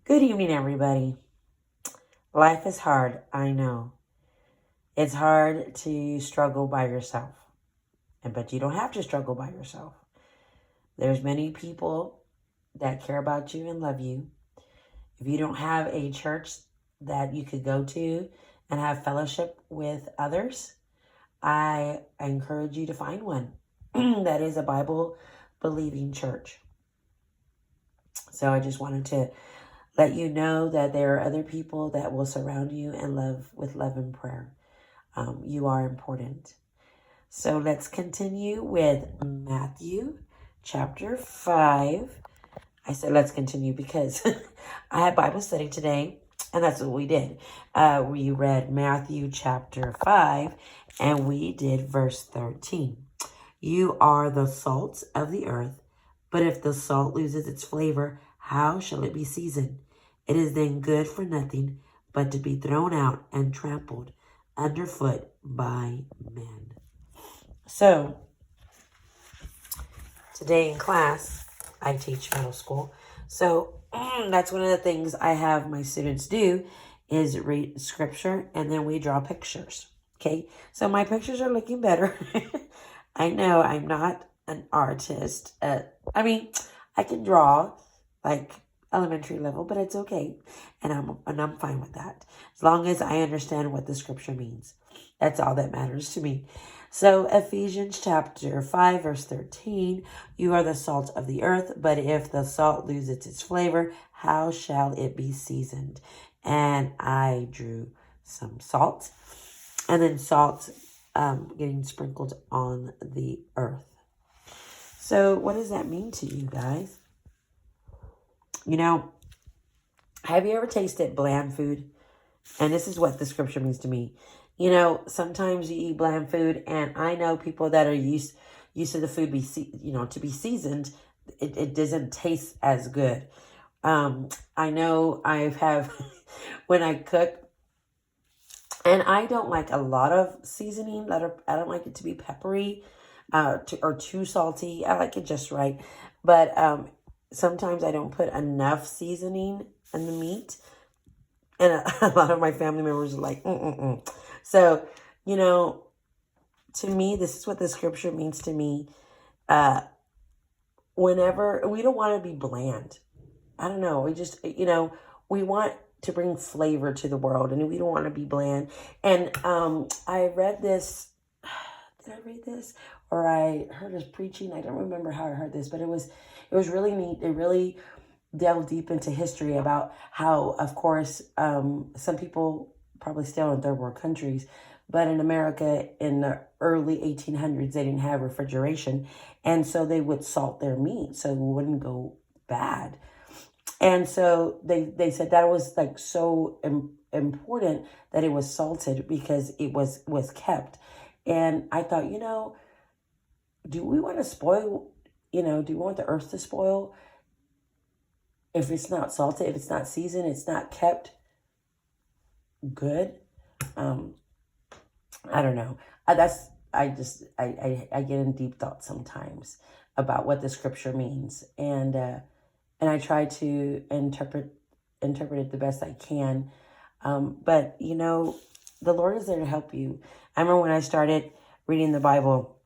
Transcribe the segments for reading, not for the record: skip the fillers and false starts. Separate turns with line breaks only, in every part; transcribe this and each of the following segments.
Good evening, everybody. Life is hard, I know. It's hard to struggle by yourself, but you don't have to struggle by yourself. There's many people that care about you and love you. If you don't have a church that you could go to and have fellowship with others, I encourage you to find one that is a Bible believing church. So I just wanted to let you know that there are other people that will surround you and love with love and prayer. You are important. So let's continue with Matthew chapter 5. I said let's continue because I had Bible study today, and that's what we did. We read Matthew chapter 5, and we did verse 13. You are the salt of the earth, but if the salt loses its flavor, how shall it be seasoned? It is then good for nothing but to be thrown out and trampled underfoot by men. So, today in class, I teach middle school. So, that's one of the things I have my students do is read scripture and then we draw pictures. Okay, so my pictures are looking better. I know I'm not an artist. I can draw like elementary level, but it's okay, and I'm fine with that as long as I understand what the scripture means. That's all that matters to me. So Ephesians chapter 5 verse 13, you are the salt of the earth, but if the salt loses its flavor, how shall it be seasoned? And I drew some salt, and then salt getting sprinkled on the earth. So what does that mean to you guys? You know, have you ever tasted bland food? And this is what the scripture means to me. You know, sometimes you eat bland food, and I know people that are used to the food to be seasoned. It doesn't taste as good. I know I have when I cook, and I don't like a lot of seasoning. I don't like it to be peppery, or too salty. I like it just right. But sometimes I don't put enough seasoning in the meat. And a lot of my family members are like, mm-mm-mm. So, to me, this is what the scripture means to me. Whenever we don't want to be bland. I don't know. We just, we want to bring flavor to the world, and we don't want to be bland. And I read this. Did I read this? Or I heard this preaching. I don't remember how I heard this, but it was really neat. It really delve deep into history about how, of course, some people probably still in third world countries, but in America in the early 1800s, they didn't have refrigeration. And so they would salt their meat so it wouldn't go bad. And so they said that was like so important that it was salted because it was kept. And I thought, do we want to spoil, do we want the earth to spoil? If it's not salted, if it's not seasoned, it's not kept good. I don't know. I get in deep thought sometimes about what the scripture means, and I try to interpret it the best I can. But the Lord is there to help you. I remember when I started reading the Bible,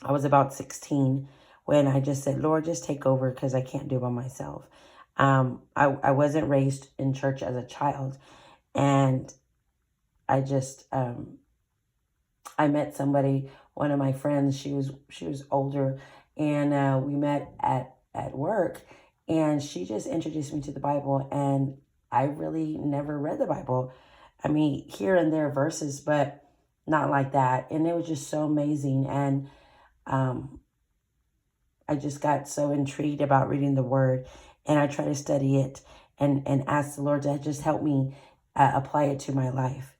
I was about 16 when I just said, Lord, just take over because I can't do it by myself. I wasn't raised in church as a child, and I just I met somebody, one of my friends. She was older, and we met at work, and she just introduced me to the Bible, and I really never read the Bible. I mean, here and there verses, but not like that. And it was just so amazing, and I just got so intrigued about reading the Word, and I try to study it and ask the Lord to just help me apply it to my life.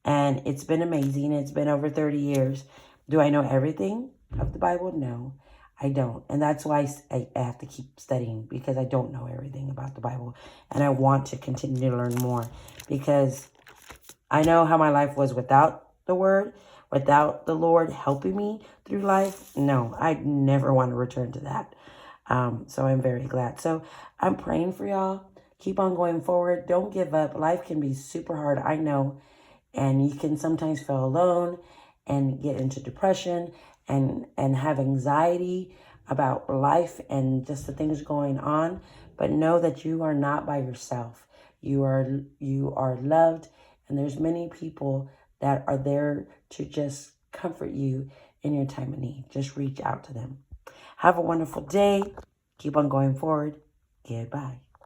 And it's been amazing. It's been over 30 years. Do I know everything of the Bible? No, I don't. And that's why I have to keep studying, because I don't know everything about the Bible. And I want to continue to learn more, because I know how my life was without the Word, without the Lord helping me through life. No, I never want to return to that. So I'm very glad. So I'm praying for y'all. Keep on going forward. Don't give up. Life can be super hard, I know. And you can sometimes feel alone and get into depression and have anxiety about life and just the things going on. But know that you are not by yourself. You are loved, and there's many people that are there to just comfort you in your time of need. Just reach out to them. Have a wonderful day. Keep on going forward. Goodbye.